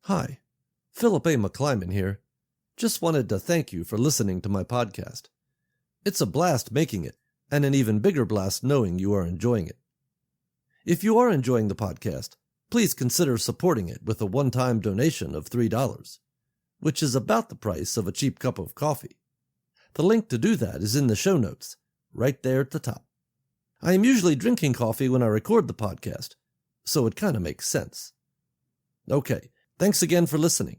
Hi, Philip A. McClyman here. Just wanted to thank you for listening to my podcast. It's a blast making it, and an even bigger blast knowing you are enjoying it. If you are enjoying the podcast, please consider supporting it with a one-time donation of $3, which is about the price of a cheap cup of coffee. The link to do that is in the show notes, right there at the top. I am usually drinking coffee when I record the podcast, so it kind of makes sense. Okay, thanks again for listening.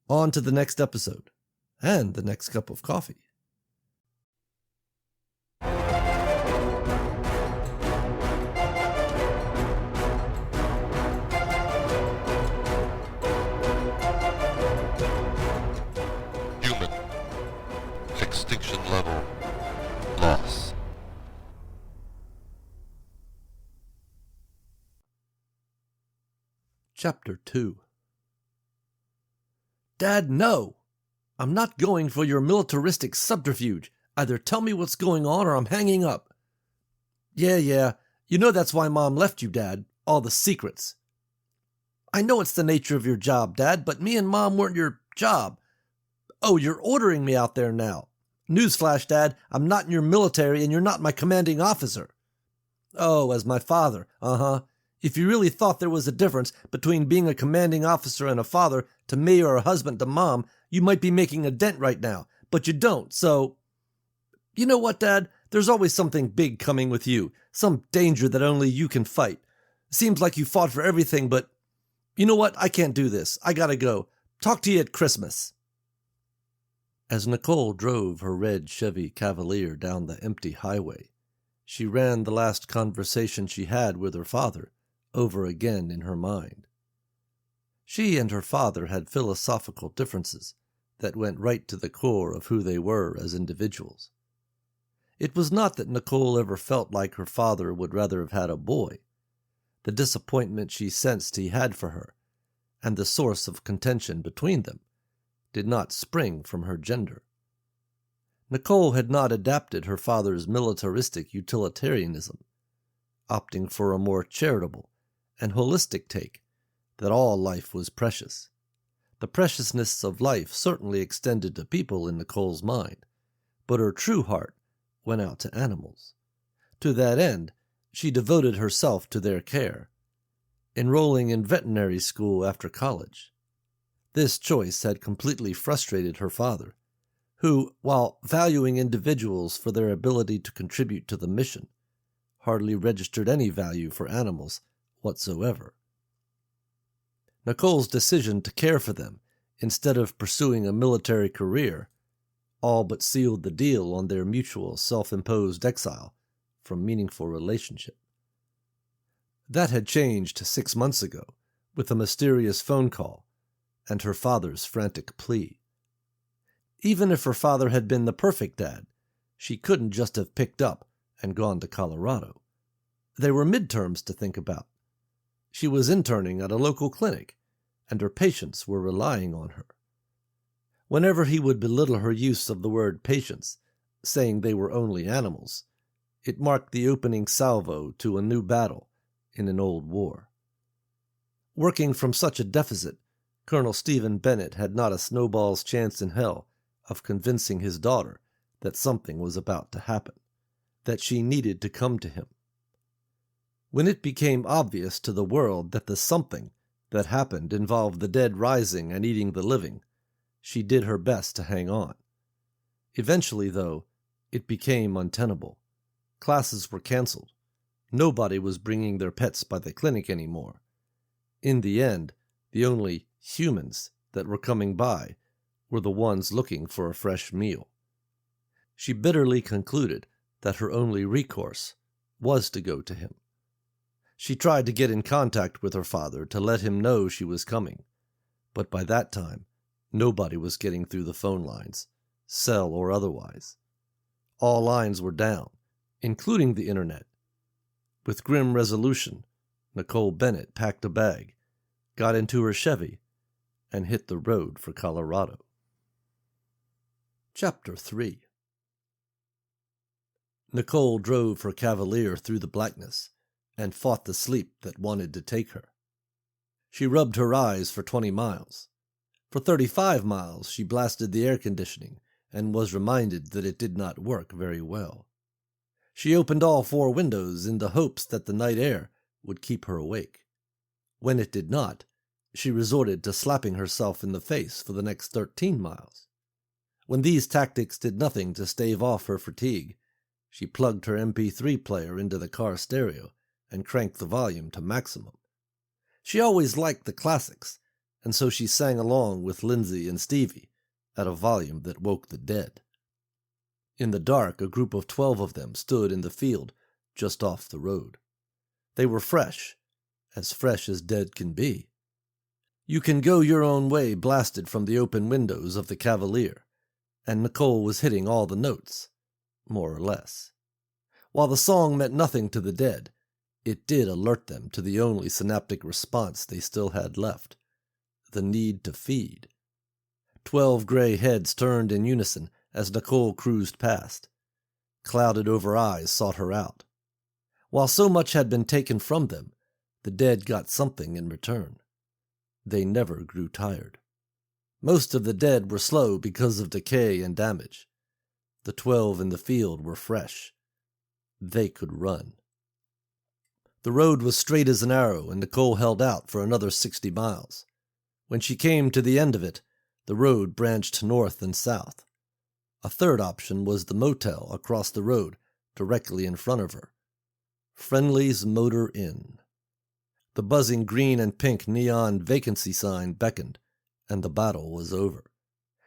On to the next episode, and the next cup of coffee. Human. Extinction level. Loss. Chapter 2. Dad, no! I'm not going for your militaristic subterfuge. Either tell me what's going on or I'm hanging up. Yeah, you know that's why Mom left you, Dad. All the secrets. I know it's the nature of your job, Dad, but me and Mom weren't your job. Oh, you're ordering me out there now. Newsflash, Dad, I'm not in your military and you're not my commanding officer. Oh, as my father, If you really thought there was a difference between being a commanding officer and a father to me or a husband to Mom, you might be making a dent right now, but you don't, so... You know what, Dad? There's always something big coming with you, some danger that only you can fight. Seems like you fought for everything, but... You know what? I can't do this. I gotta go. Talk to you at Christmas. As Nicole drove her red Chevy Cavalier down the empty highway, she ran the last conversation she had with her father over again in her mind. She and her father had philosophical differences that went right to the core of who they were as individuals. It was not that Nicole ever felt like her father would rather have had a boy. The disappointment she sensed he had for her, and the source of contention between them, did not spring from her gender. Nicole had not adapted her father's militaristic utilitarianism, opting for a more charitable and holistic take that all life was precious. The preciousness of life certainly extended to people in Nicole's mind, but her true heart went out to animals. To that end, she devoted herself to their care, enrolling in veterinary school after college. This choice had completely frustrated her father, who, while valuing individuals for their ability to contribute to the mission, hardly registered any value for animals whatsoever. Nicole's decision to care for them instead of pursuing a military career all but sealed the deal on their mutual self-imposed exile from meaningful relationship. That had changed 6 months ago with a mysterious phone call and her father's frantic plea. Even if her father had been the perfect dad, she couldn't just have picked up and gone to Colorado. There were midterms to think about. She was interning at a local clinic, and her patients were relying on her. Whenever he would belittle her use of the word patients, saying they were only animals, it marked the opening salvo to a new battle in an old war. Working from such a deficit, Colonel Stephen Bennett had not a snowball's chance in hell of convincing his daughter that something was about to happen, that she needed to come to him. When it became obvious to the world that the something that happened involved the dead rising and eating the living, she did her best to hang on. Eventually, though, it became untenable. Classes were canceled. Nobody was bringing their pets by the clinic anymore. In the end, the only humans that were coming by were the ones looking for a fresh meal. She bitterly concluded that her only recourse was to go to him. She tried to get in contact with her father to let him know she was coming, but by that time, nobody was getting through the phone lines, cell or otherwise. All lines were down, including the internet. With grim resolution, Nicole Bennett packed a bag, got into her Chevy, and hit the road for Colorado. Chapter 3. Nicole drove her Cavalier through the blackness and fought the sleep that wanted to take her. She rubbed her eyes for 20 miles. For 35 miles she blasted the air conditioning and was reminded that it did not work very well. She opened all 4 windows in the hopes that the night air would keep her awake. When it did not, she resorted to slapping herself in the face for the next 13 miles. When these tactics did nothing to stave off her fatigue, she plugged her MP3 player into the car stereo and cranked the volume to maximum. She always liked the classics, and so she sang along with Lindsay and Stevie at a volume that woke the dead. In the dark, a group of 12 of them stood in the field just off the road. They were fresh as dead can be. You Can Go Your Own Way blasted from the open windows of the Cavalier, and Nicole was hitting all the notes, more or less. While the song meant nothing to the dead, it did alert them to the only synaptic response they still had left, the need to feed. 12 gray heads turned in unison as Nicole cruised past. Clouded over eyes sought her out. While so much had been taken from them, the dead got something in return. They never grew tired. Most of the dead were slow because of decay and damage. The 12 in the field were fresh. They could run. The road was straight as an arrow, and Nicole held out for another 60 miles. When she came to the end of it, the road branched north and south. A third option was the motel across the road, directly in front of her. Friendly's Motor Inn. The buzzing green and pink neon vacancy sign beckoned, and the battle was over.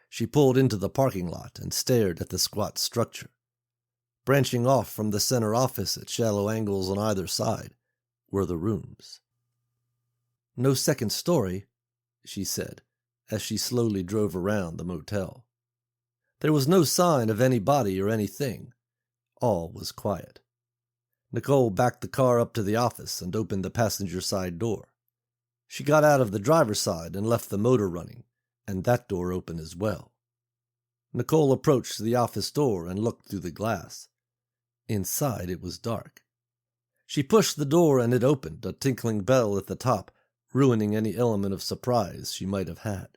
She pulled into the parking lot and stared at the squat structure. Branching off from the center office at shallow angles on either side were the rooms. "No second story," she said, as she slowly drove around the motel. There was no sign of anybody or anything. All was quiet. Nicole backed the car up to the office and opened the passenger side door. She got out of the driver's side and left the motor running, and that door open as well. Nicole approached the office door and looked through the glass. Inside it was dark. She pushed the door and it opened, a tinkling bell at the top, ruining any element of surprise she might have had.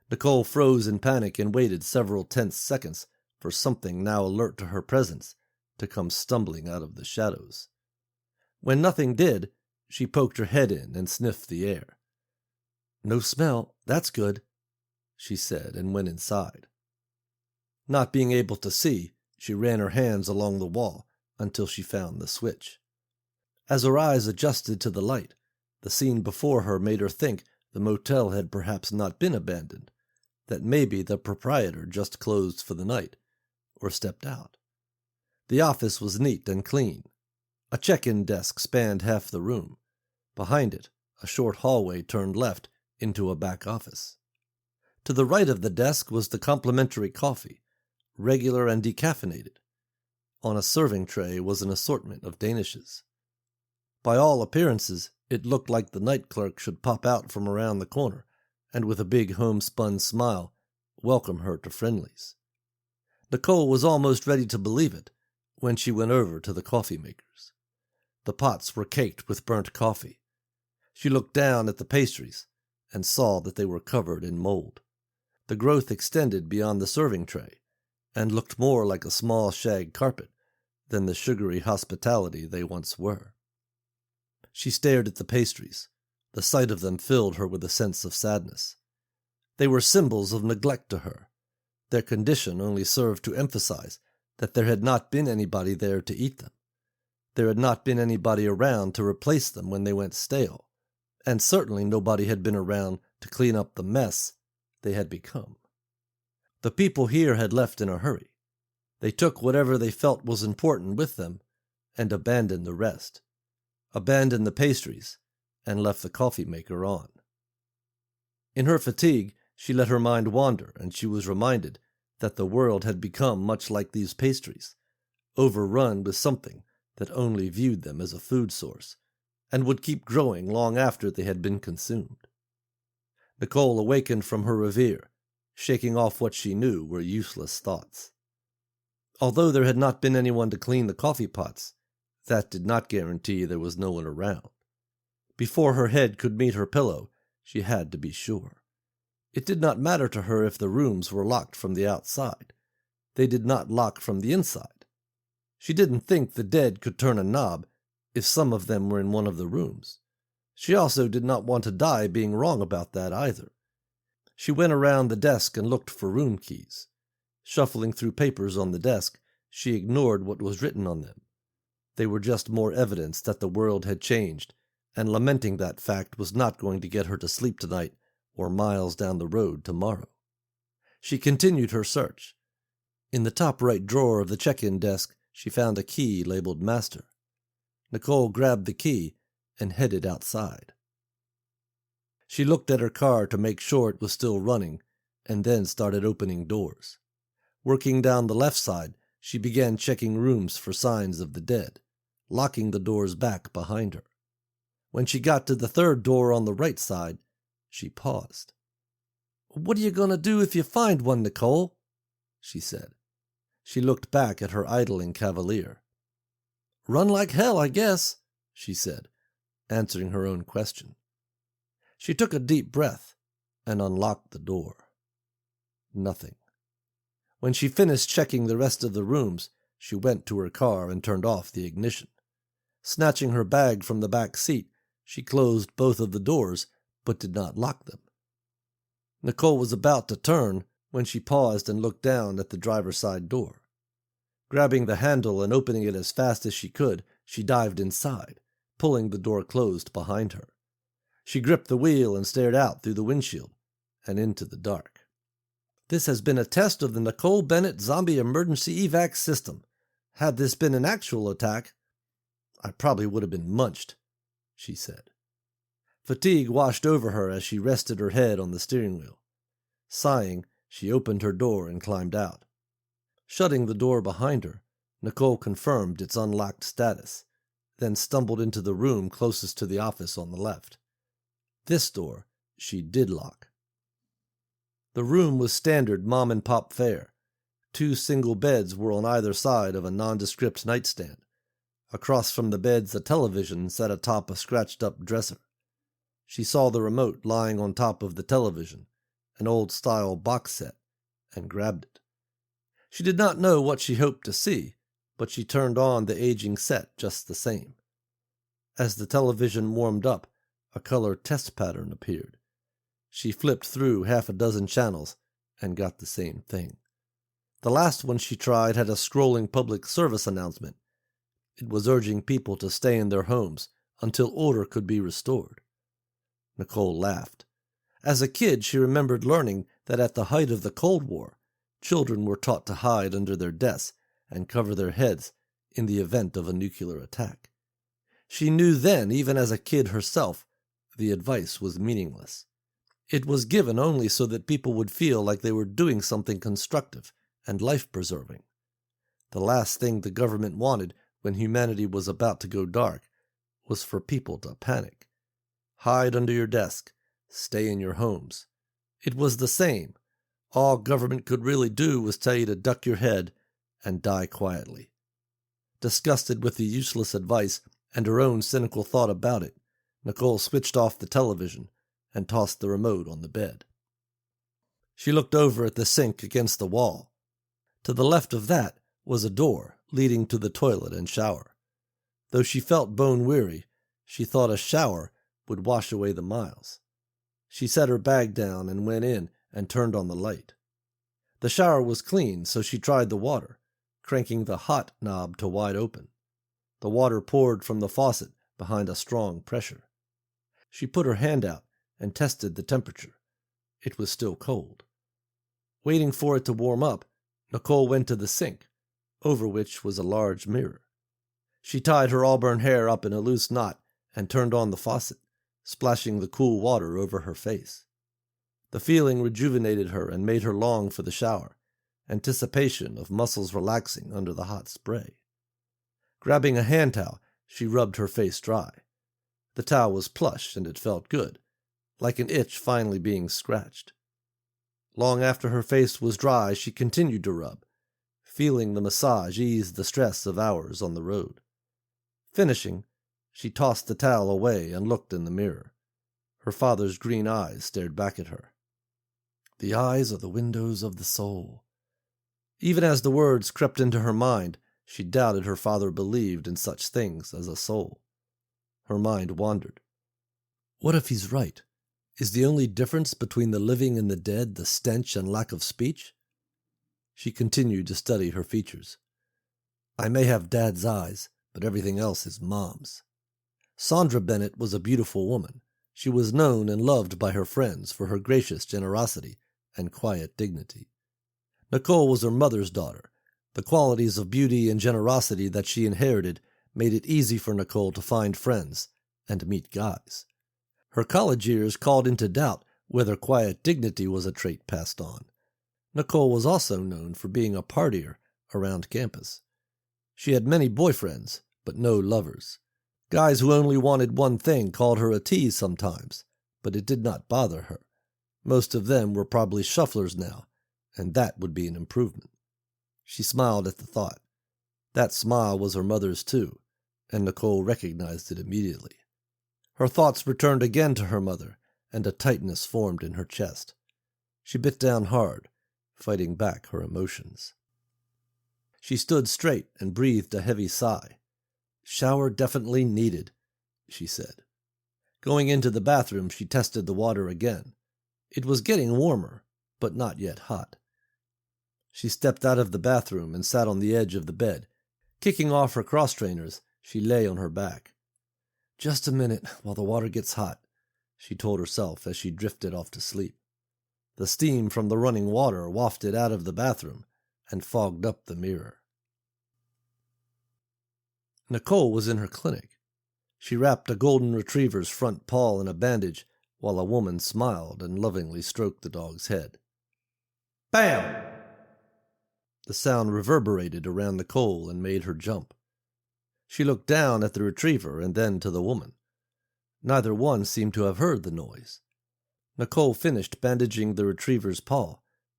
Nicole froze in panic and waited several tense seconds for something now alert to her presence to come stumbling out of the shadows. When nothing did, she poked her head in and sniffed the air. "No smell, that's good," she said, and went inside. Not being able to see, she ran her hands along the wall until she found the switch. As her eyes adjusted to the light, the scene before her made her think the motel had perhaps not been abandoned, that maybe the proprietor just closed for the night, or stepped out. The office was neat and clean. A check-in desk spanned half the room. Behind it, a short hallway turned left into a back office. To the right of the desk was the complimentary coffee, regular and decaffeinated. On a serving tray was an assortment of danishes. By all appearances, it looked like the night clerk should pop out from around the corner and with a big homespun smile welcome her to Friendly's. Nicole was almost ready to believe it when she went over to the coffee makers. The pots were caked with burnt coffee. She looked down at the pastries and saw that they were covered in mold. The growth extended beyond the serving tray and looked more like a small shag carpet than the sugary hospitality they once were. She stared at the pastries. The sight of them filled her with a sense of sadness. They were symbols of neglect to her. Their condition only served to emphasize that there had not been anybody there to eat them. There had not been anybody around to replace them when they went stale, and certainly nobody had been around to clean up the mess they had become. The people here had left in a hurry. They took whatever they felt was important with them and abandoned the rest. Abandoned the pastries and left the coffee maker on. In her fatigue, she let her mind wander, and she was reminded that the world had become much like these pastries, overrun with something that only viewed them as a food source, and would keep growing long after they had been consumed. Nicole awakened from her reverie, shaking off what she knew were useless thoughts. Although there had not been anyone to clean the coffee pots, that did not guarantee there was no one around. Before her head could meet her pillow, she had to be sure. It did not matter to her if the rooms were locked from the outside. They did not lock from the inside. She didn't think the dead could turn a knob if some of them were in one of the rooms. She also did not want to die being wrong about that either. She went around the desk and looked for room keys. Shuffling through papers on the desk, she ignored what was written on them. They were just more evidence that the world had changed, and lamenting that fact was not going to get her to sleep tonight or miles down the road tomorrow. She continued her search. In the top right drawer of the check-in desk, she found a key labeled Master. Nicole grabbed the key and headed outside. She looked at her car to make sure it was still running, and then started opening doors. Working down the left side, she began checking rooms for signs of the dead, locking the doors back behind her. When she got to the third door on the right side, she paused. "What are you going to do if you find one, Nicole?" she said. She looked back at her idling Cavalier. "Run like hell, I guess," she said, answering her own question. She took a deep breath and unlocked the door. Nothing. When she finished checking the rest of the rooms, she went to her car and turned off the ignition. Snatching her bag from the back seat, she closed both of the doors, but did not lock them. Nicole was about to turn when she paused and looked down at the driver's side door. Grabbing the handle and opening it as fast as she could, she dived inside, pulling the door closed behind her. She gripped the wheel and stared out through the windshield and into the dark. "This has been a test of the Nicole Bennett Zombie Emergency Evac System. Had this been an actual attack, I probably would have been munched," she said. Fatigue washed over her as she rested her head on the steering wheel. Sighing, she opened her door and climbed out. Shutting the door behind her, Nicole confirmed its unlocked status, then stumbled into the room closest to the office on the left. This door she did lock. The room was standard mom-and-pop fare. 2 single beds were on either side of a nondescript nightstand. Across from the beds, a television sat atop a scratched-up dresser. She saw the remote lying on top of the television, an old-style box set, and grabbed it. She did not know what she hoped to see, but she turned on the aging set just the same. As the television warmed up, a color test pattern appeared. She flipped through 6 channels and got the same thing. The last one she tried had a scrolling public service announcement. It was urging people to stay in their homes until order could be restored. Nicole laughed. As a kid, she remembered learning that at the height of the Cold War, children were taught to hide under their desks and cover their heads in the event of a nuclear attack. She knew then, even as a kid herself, the advice was meaningless. It was given only so that people would feel like they were doing something constructive and life-preserving. The last thing the government wanted when humanity was about to go dark was for people to panic. Hide under your desk. Stay in your homes. It was the same. All government could really do was tell you to duck your head and die quietly. Disgusted with the useless advice and her own cynical thought about it, Nicole switched off the television and tossed the remote on the bed. She looked over at the sink against the wall. To the left of that was a door leading to the toilet and shower. Though she felt bone-weary, she thought a shower would wash away the miles. She set her bag down and went in and turned on the light. The shower was clean, so she tried the water, cranking the hot knob to wide open. The water poured from the faucet behind a strong pressure. She put her hand out and tested the temperature. It was still cold. Waiting for it to warm up, Nicole went to the sink, over which was a large mirror. She tied her auburn hair up in a loose knot and turned on the faucet, splashing the cool water over her face. The feeling rejuvenated her and made her long for the shower, anticipation of muscles relaxing under the hot spray. Grabbing a hand towel, she rubbed her face dry. The towel was plush and it felt good, like an itch finally being scratched. Long after her face was dry, she continued to rub, feeling the massage ease the stress of hours on the road. Finishing, She tossed the towel away and looked in the mirror. Her father's green eyes stared back at her. The eyes are the windows of the soul. Even as the words crept into her mind, she doubted her father believed in such things as a soul. Her mind wandered. What if he's right? Is the only difference between the living and the dead the stench and lack of speech? She continued to study her features. I may have Dad's eyes, but everything else is Mom's. Sandra Bennett was a beautiful woman. She was known and loved by her friends for her gracious generosity and quiet dignity. Nicole was her mother's daughter. The qualities of beauty and generosity that she inherited made it easy for Nicole to find friends and meet guys. Her college years called into doubt whether quiet dignity was a trait passed on. Nicole was also known for being a partier around campus. She had many boyfriends, but no lovers. Guys who only wanted one thing called her a tease sometimes, but it did not bother her. Most of them were probably shufflers now, and that would be an improvement. She smiled at the thought. That smile was her mother's too, and Nicole recognized it immediately. Her thoughts returned again to her mother, and a tightness formed in her chest. She bit down hard, fighting back her emotions. She stood straight and breathed a heavy sigh. Shower definitely needed, she said. Going into the bathroom, she tested the water again. It was getting warmer, but not yet hot. She stepped out of the bathroom and sat on the edge of the bed. Kicking off her cross-trainers, she lay on her back. Just a minute while the water gets hot, she told herself as she drifted off to sleep. The steam from the running water wafted out of the bathroom and fogged up the mirror. Nicole was in her clinic. She wrapped a golden retriever's front paw in a bandage while a woman smiled and lovingly stroked the dog's head. Bam! The sound reverberated around Nicole and made her jump. She looked down at the retriever and then to the woman. Neither one seemed to have heard the noise. Nicole finished bandaging the retriever's paw,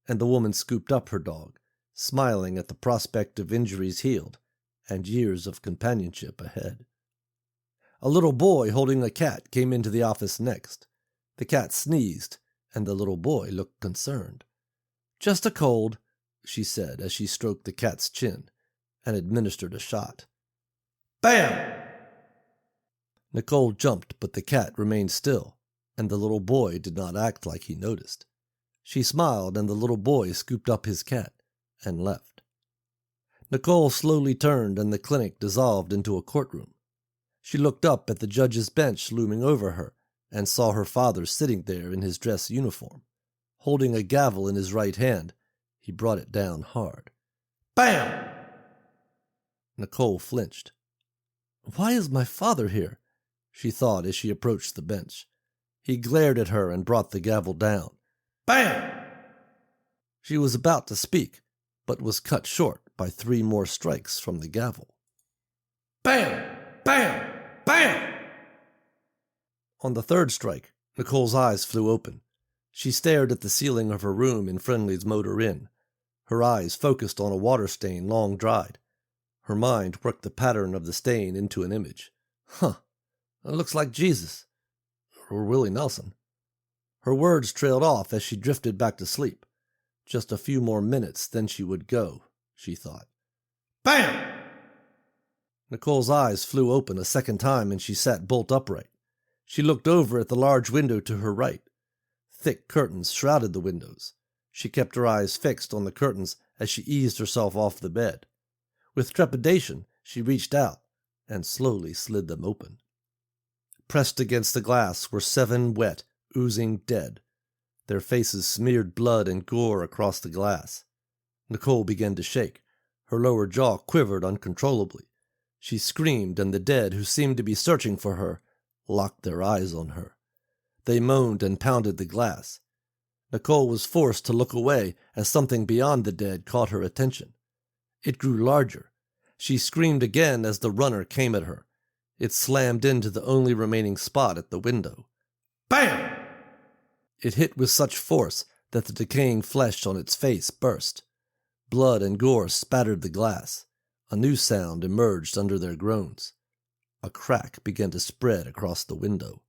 and the woman scooped up her dog, smiling at the prospect of injuries healed and years of companionship ahead. A little boy holding a cat came into the office next. The cat sneezed, and the little boy looked concerned. Just a cold, she said as she stroked the cat's chin and administered a shot. Bam! Nicole jumped, but the cat remained still, and the little boy did not act like he noticed. She smiled, and the little boy scooped up his cat and left. Nicole slowly turned, and the clinic dissolved into a courtroom. She looked up at the judge's bench looming over her and saw her father sitting there in his dress uniform. Holding a gavel in his right hand, he brought it down hard. Bam! Nicole flinched. Why is my father here? She thought as she approached the bench. He glared at her and brought the gavel down. Bam! She was about to speak, but was cut short by 3 more strikes from the gavel. Bam! Bam! Bam! On the 3rd strike, Nicole's eyes flew open. She stared at the ceiling of her room in Friendly's Motor Inn. Her eyes focused on a water stain long dried. Her mind worked the pattern of the stain into an image. Huh, it looks like Jesus. Or Willie Nelson. Her words trailed off as she drifted back to sleep. Just a few more minutes, then she would go, she thought. Bam! Nicole's eyes flew open a second time and she sat bolt upright. She looked over at the large window to her right. Thick curtains shrouded the windows. She kept her eyes fixed on the curtains as she eased herself off the bed. With trepidation, she reached out and slowly slid them open. Pressed against the glass were 7 wet, oozing dead. Their faces smeared blood and gore across the glass. Nicole began to shake. Her lower jaw quivered uncontrollably. She screamed, and the dead, who seemed to be searching for her, locked their eyes on her. They moaned and pounded the glass. Nicole was forced to look away as something beyond the dead caught her attention. It grew larger. She screamed again as the runner came at her. It slammed into the only remaining spot at the window. Bam! It hit with such force that the decaying flesh on its face burst. Blood and gore spattered the glass. A new sound emerged under their groans. A crack began to spread across the window.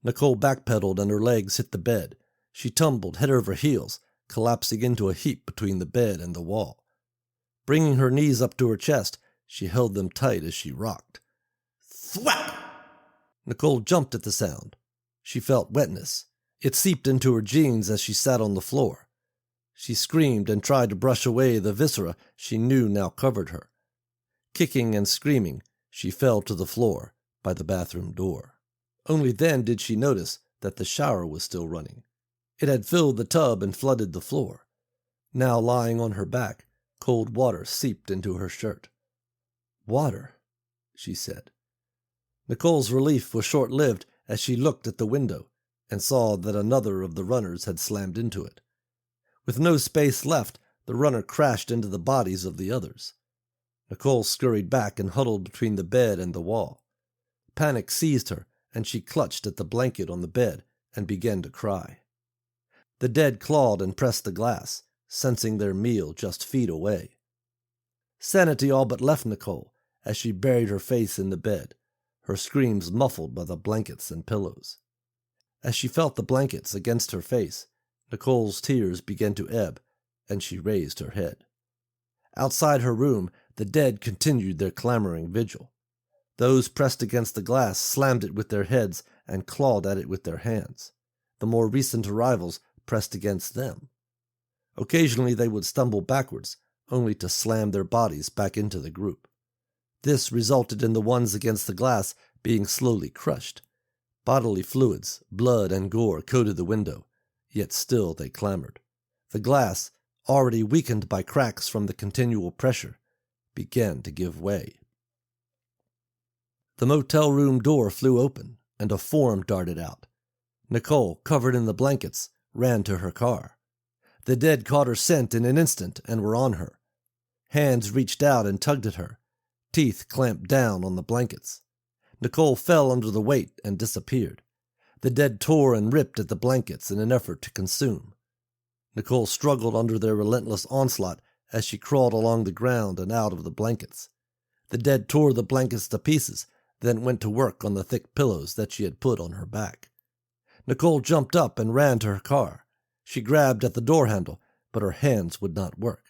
Nicole backpedaled and her legs hit the bed. She tumbled head over heels, collapsing into a heap between the bed and the wall. Bringing her knees up to her chest, she held them tight as she rocked. Thwack! Nicole jumped at the sound. She felt wetness. It seeped into her jeans as she sat on the floor. She screamed and tried to brush away the viscera she knew now covered her. Kicking and screaming, she fell to the floor by the bathroom door. Only then did she notice that the shower was still running. It had filled the tub and flooded the floor. Now lying on her back, cold water seeped into her shirt. "Water," she said. Nicole's relief was short-lived as she looked at the window and saw that another of the runners had slammed into it. With no space left, the runner crashed into the bodies of the others. Nicole scurried back and huddled between the bed and the wall. Panic seized her, and she clutched at the blanket on the bed and began to cry. The dead clawed and pressed the glass, sensing their meal just feet away. Sanity all but left Nicole as she buried her face in the bed, her screams muffled by the blankets and pillows. As she felt the blankets against her face, Nicole's tears began to ebb, and she raised her head. Outside her room, the dead continued their clamoring vigil. Those pressed against the glass slammed it with their heads and clawed at it with their hands. The more recent arrivals pressed against them. Occasionally they would stumble backwards, only to slam their bodies back into the group. This resulted in the ones against the glass being slowly crushed. Bodily fluids, blood, and gore coated the window, yet still they clamored. The glass, already weakened by cracks from the continual pressure, began to give way. The motel room door flew open, and a form darted out. Nicole, covered in the blankets, ran to her car. The dead caught her scent in an instant and were on her. Hands reached out and tugged at her. Teeth clamped down on the blankets. Nicole fell under the weight and disappeared. The dead tore and ripped at the blankets in an effort to consume. Nicole struggled under their relentless onslaught as she crawled along the ground and out of the blankets. The dead tore the blankets to pieces, then went to work on the thick pillows that she had put on her back. Nicole jumped up and ran to her car. She grabbed at the door handle, but her hands would not work.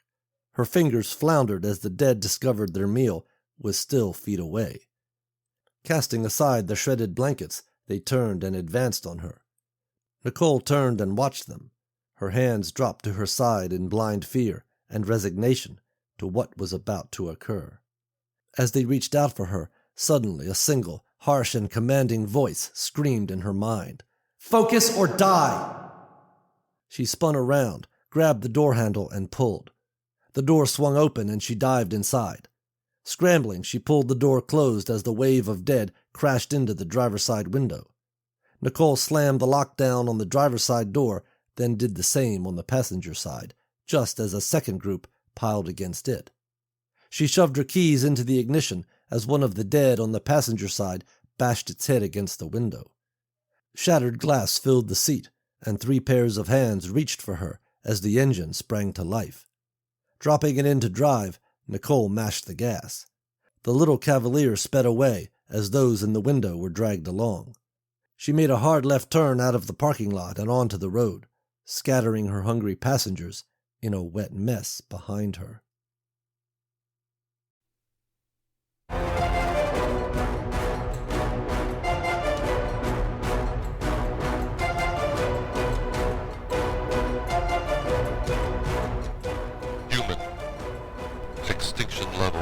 Her fingers floundered as the dead discovered their meal was still feet away. Casting aside the shredded blankets, they turned and advanced on her. Nicole turned and watched them. Her hands dropped to her side in blind fear and resignation to what was about to occur. As they reached out for her, suddenly a single, harsh and commanding voice screamed in her mind, "Focus or die!" She spun around, grabbed the door handle, and pulled. The door swung open and she dived inside. Scrambling, she pulled the door closed as the wave of dead crashed into the driver's side window. Nicole slammed the lockdown on the driver's side door, then did the same on the passenger side, just as a second group piled against it. She shoved her keys into the ignition as one of the dead on the passenger side bashed its head against the window. Shattered glass filled the seat, and 3 pairs of hands reached for her as the engine sprang to life. Dropping it into drive, Nicole mashed the gas. The little Cavalier sped away as those in the window were dragged along. She made a hard left turn out of the parking lot and onto the road, scattering her hungry passengers in a wet mess behind her. Human. Extinction level.